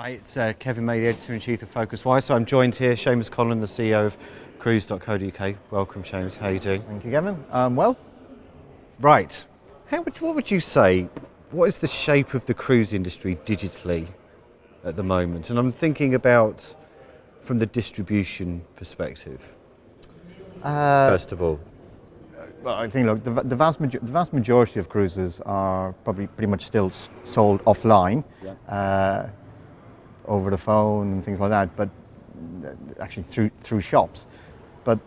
Hi, it's Kevin May, the Editor-in-Chief of PhocusWire. So I'm joined here, Seamus Conlon, the CEO of cruise.co.uk. Welcome, Seamus. How are you doing? Thank you, Kevin. Well. Right. What would you say, what is the shape of the cruise industry digitally at the moment? And I'm thinking about from the distribution perspective, first of all. Well, I think, look, the vast majority of cruises are probably pretty much still sold offline, over the phone and things like that, but actually through shops. But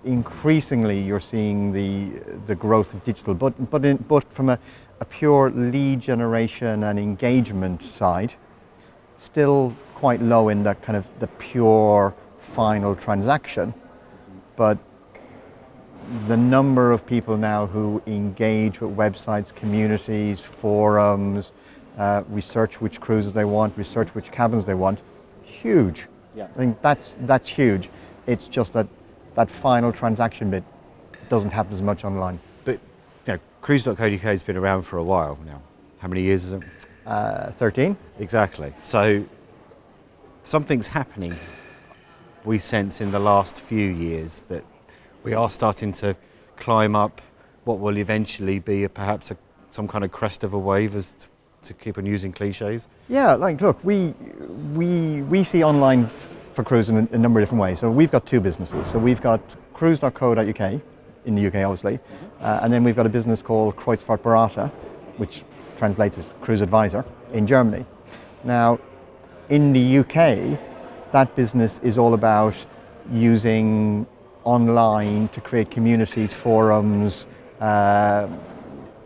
increasingly, you're seeing the growth of digital, but from a pure lead generation and engagement side, still quite low in that kind of the pure final transaction. But the number of people now who engage with websites, communities, forums, research which cruises they want, research which cabins they want, huge. Yeah. I think that's huge. It's just that final transaction bit doesn't happen as much online. But cruise.co.uk has been around for a while now. How many years is it? 13. Exactly. So something's happening, we sense, in the last few years, that we are starting to climb up what will eventually be perhaps some kind of crest of a wave, as to keep on using cliches. Yeah, like, look, we see online for cruise in a number of different ways. So we've got two businesses. So we've got cruise.co.uk in the UK, obviously, and then we've got a business called Phocuswright Europe, which translates as Cruise Advisor, in Germany. Now, in the UK, that business is all about using online to create communities, forums,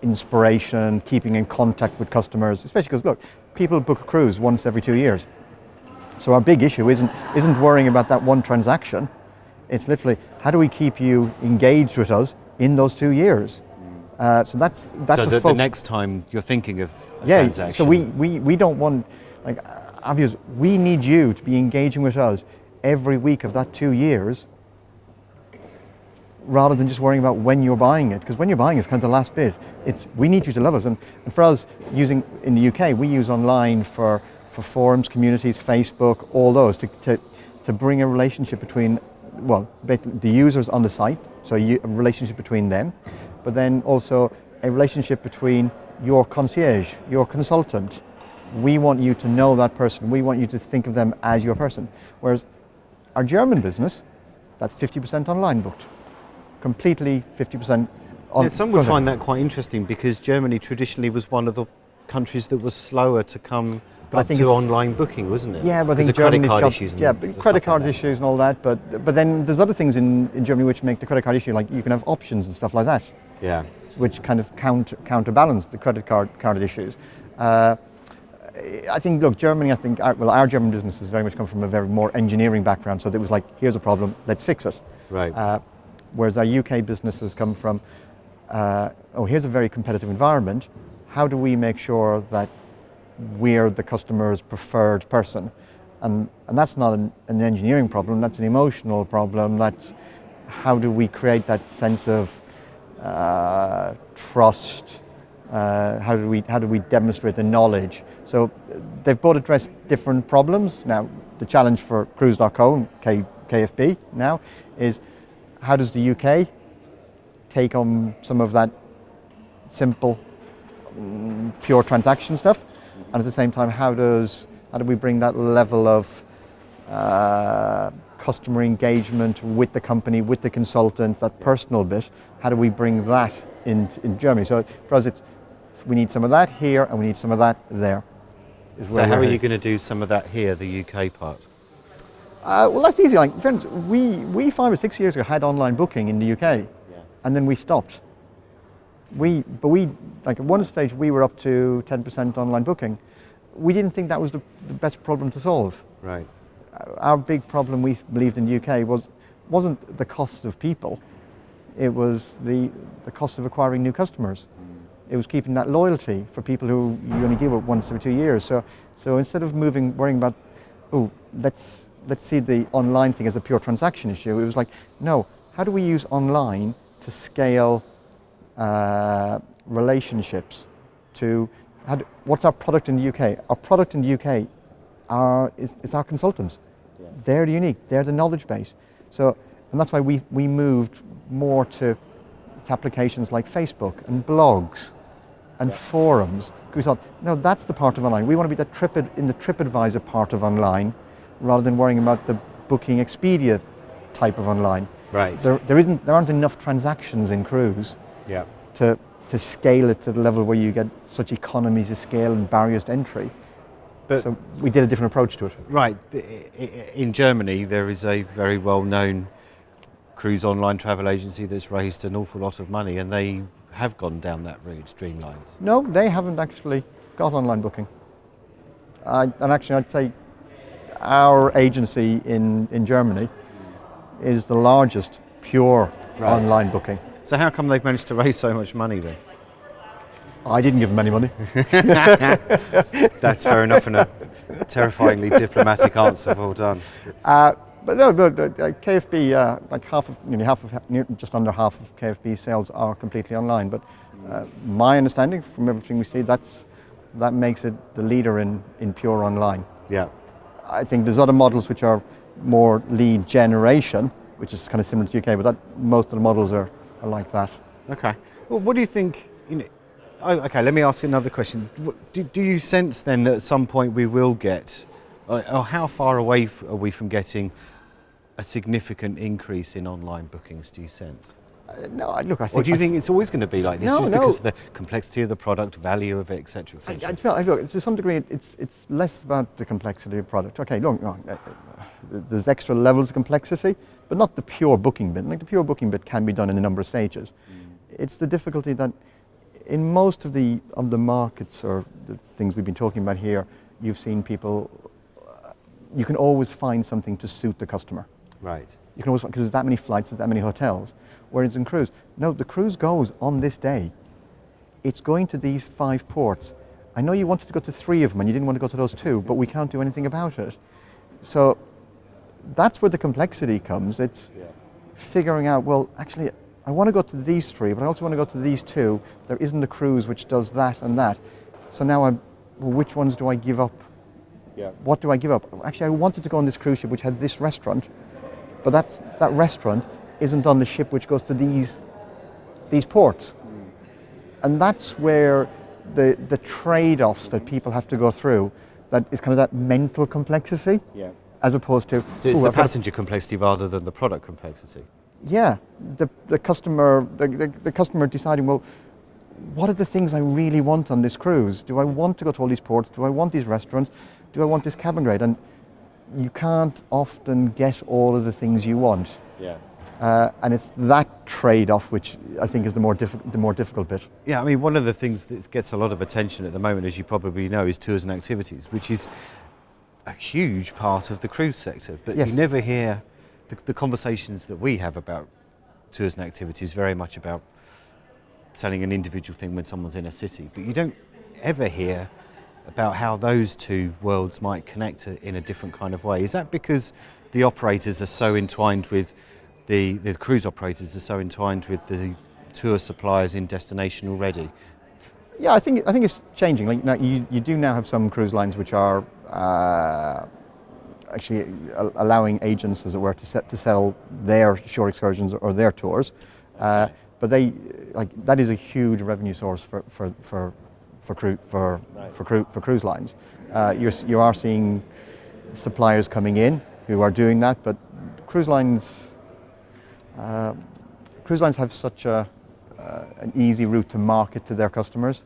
inspiration, keeping in contact with customers, especially because, look, people book a cruise once every 2 years. So our big issue isn't worrying about that one transaction. It's literally, how do we keep you engaged with us in those 2 years? So that's so the next time you're thinking of a transaction. So we don't want, like, obviously, we need you to be engaging with us every week of that 2 years, rather than just worrying about when you're buying it, because when you're buying it's kind of the last bit. We need you to love us, and for us, using in the UK, we use online for forums, communities, Facebook, all those to bring a relationship between, well, the users on the site, so a relationship between them, but then also a relationship between your concierge, your consultant. We want you to know that person. We want you to think of them as your person. Whereas our German business, that's 50% online booked. Completely 50% on. Yeah, some would find that quite interesting, because Germany traditionally was one of the countries that was slower to come up to online booking, wasn't it? Yeah, but I think Germany's got credit card issues. Credit card issues and all that. But then there's other things in Germany which make the credit card issue, like you can have options and stuff like that. Yeah. Which kind of counterbalance the credit card issues. I think, look, Germany, our German business has very much come from a very more engineering background, so it was like, here's a problem, let's fix it. Right. Whereas our UK business has come from, here's a very competitive environment, how do we make sure that we're the customer's preferred person? And that's not an engineering problem, that's an emotional problem. That's how do we create that sense of trust? How do we demonstrate the knowledge? So they've both addressed different problems. Now, the challenge for cruise.co and KFB now is, how does the UK take on some of that simple, pure transaction stuff, and at the same time, how do we bring that level of customer engagement with the company, with the consultant, that personal bit? How do we bring that in Germany? So for us, we need some of that here, and we need some of that there. So how are you going to do some of that here, the UK part? Well, that's easy. Like, for instance, we 5 or 6 years ago had online booking in the UK, and then we stopped. At one stage we were up to 10% online booking. We didn't think that was the best problem to solve. Right. Our big problem, we believed, in the UK wasn't the cost of people. It was the cost of acquiring new customers. It was keeping that loyalty for people who you only deal with once every 2 years. So instead of worrying about, let's see the online thing as a pure transaction issue, it was like, no, how do we use online to scale relationships? What's our product in the UK? Our product in the UK it's our consultants. Yeah. They're the unique, they're the knowledge base. So, and that's why we moved more to applications like Facebook and blogs and forums. We thought, no, that's the part of online. We want to be in the TripAdvisor part of online, rather than worrying about the Booking Expedia type of online. Right. There aren't enough transactions in cruise to scale it to the level where you get such economies of scale and barriers to entry. But so we did a different approach to it. Right. In Germany, there is a very well-known cruise online travel agency that's raised an awful lot of money, and they have gone down that route, Streamlines. No, they haven't actually got online booking. And actually, I'd say our agency in Germany is the largest pure online booking. So how come they've managed to raise so much money then? I didn't give them any money. That's fair enough, and a terrifyingly diplomatic answer. Well done. But no, KFB, just under half of KFB sales are completely online. But my understanding from everything we see, that makes it the leader in pure online. Yeah. I think there's other models which are more lead generation, which is kind of similar to UK, but most of the models are like that. Okay. Well, what do you think? Okay, let me ask another question. Do you sense then that at some point we will get, or how far away are we from getting a significant increase in online bookings, do you sense? No, look, I think... Or do you think it's always going to be like this? No, because of the complexity of the product, value of it, etc., etc.? Look, to some degree, it's less about the complexity of the product. Okay, look, there's extra levels of complexity, but not the pure booking bit. Like the pure booking bit can be done in a number of stages. It's the difficulty that in most of the markets or the things we've been talking about here, you've seen people, you can always find something to suit the customer. Right. You can always, because there's that many flights, there's that many hotels. Whereas in cruise, no, the cruise goes on this day. It's going to these 5 ports. I know you wanted to go to 3 of them and you didn't want to go to those 2, but we can't do anything about it. So that's where the complexity comes. It's figuring out, well, actually, I want to go to these 3, but I also want to go to these 2. There isn't a cruise which does that and that. So now which ones do I give up? Yeah. What do I give up? Actually, I wanted to go on this cruise ship which had this restaurant, but that restaurant isn't on the ship which goes to these ports. And that's where the trade-offs that people have to go through, that is kind of that mental complexity, as opposed to... So it's the passenger complexity rather than the product complexity? Yeah, the customer deciding, well, what are the things I really want on this cruise? Do I want to go to all these ports? Do I want these restaurants? Do I want this cabin grade? And you can't often get all of the things you want. Yeah. And it's that trade-off which I think is the more difficult bit. Yeah, I mean, one of the things that gets a lot of attention at the moment, as you probably know, is tours and activities, which is a huge part of the cruise sector. But you never hear the conversations that we have about tours and activities very much about selling an individual thing when someone's in a city. But you don't ever hear about how those two worlds might connect in a different kind of way. Is that because the operators are so entwined with the cruise operators are so entwined with the tour suppliers in destination already? Yeah, I think it's changing. Like now, you do now have some cruise lines which are actually allowing agents, as it were, to sell their shore excursions or their tours. But that is a huge revenue source for cruise lines. You are seeing suppliers coming in who are doing that, but cruise lines have such an easy route to market to their customers.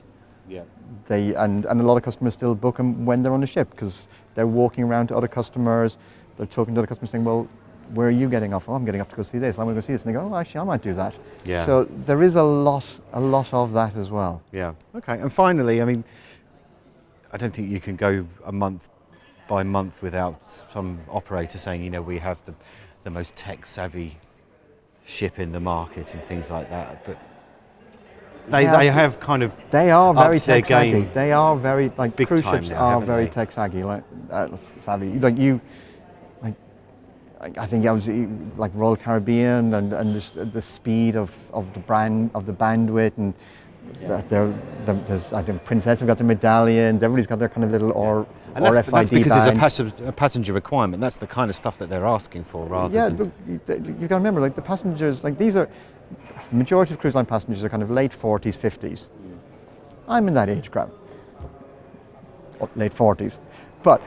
Yeah. And a lot of customers still book them when they're on the ship because they're walking around to other customers. They're talking to other customers saying, well, where are you getting off? Oh, I'm getting off to go see this. I'm going to go see this. And they go, oh, actually, I might do that. Yeah. So there is a lot of that as well. Yeah. Okay. And finally, I mean, I don't think you can go a month by month without some operator saying, you know, we have the most tech-savvy ship in the market and things like that. But they have kind of they are very tech savvy. They are very big cruise ships now, are very tech savvy. Savvy. I think I was like Royal Caribbean and the speed of the bandwidth and I think Princess have got their medallions. Everybody's got their kind of little And that's RFID because band. there's a passenger requirement. That's the kind of stuff that they're asking for, rather Yeah, than... look, you got to remember, like the passengers, like these are, the majority of cruise line passengers are kind of late 40s, 50s. I'm in that age group, late 40s. But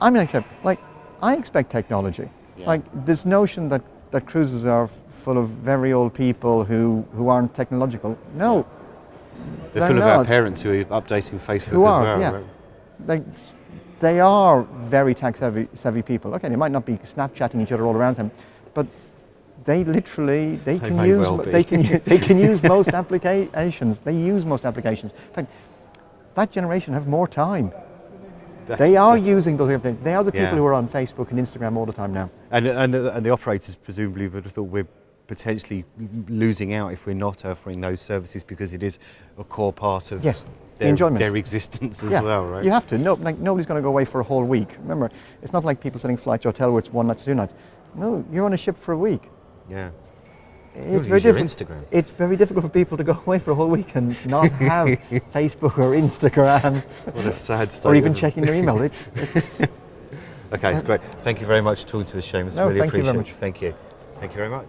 I'm like I expect technology. Yeah. Like this notion that cruises are full of very old people who aren't technological. No. They're full of our parents who are updating Facebook Who as are, well. yeah. Right? They are very tech savvy people. Okay, they might not be Snapchatting each other all around them, but they literally they can may use well be. they can use most applications. They use most applications. In fact, that generation have more time. They are using those things. They are the people who are on Facebook and Instagram all the time now. And the operators presumably would have thought we're potentially losing out if we're not offering those services, because it is a core part of the enjoyment, their existence as well, right? You have to. No, like nobody's going to go away for a whole week. Remember, it's not like people sitting flight to hotel where it's 1 night to 2 nights. No, you're on a ship for a week. Yeah. It's very difficult. It's very difficult for people to go away for a whole week and not have Facebook or Instagram. What a sad state. Or even checking their email. It's okay, it's great. Thank you very much for talking to us, Seamus. No, really thank you appreciate very it. much. Thank you. Thank you very much.